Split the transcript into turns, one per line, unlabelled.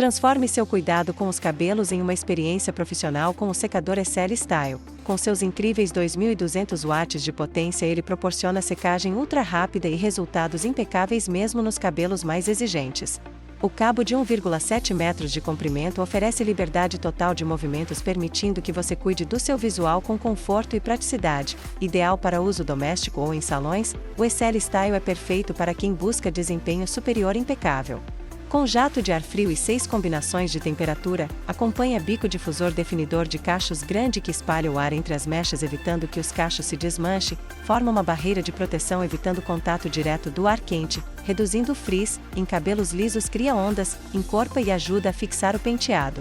Transforme seu cuidado com os cabelos em uma experiência profissional com o secador Excel Style. Com seus incríveis 2.200 watts de potência, ele proporciona secagem ultra rápida e resultados impecáveis mesmo nos cabelos mais exigentes. O cabo de 1,7 metros de comprimento oferece liberdade total de movimentos, permitindo que você cuide do seu visual com conforto e praticidade. Ideal para uso doméstico ou em salões, o Excel Style é perfeito para quem busca desempenho superior impecável. Com jato de ar frio e 6 combinações de temperatura, acompanha bico difusor definidor de cachos grande que espalha o ar entre as mechas, evitando que os cachos se desmanche, forma uma barreira de proteção evitando contato direto do ar quente, reduzindo o frizz, em cabelos lisos cria ondas, encorpa e ajuda a fixar o penteado.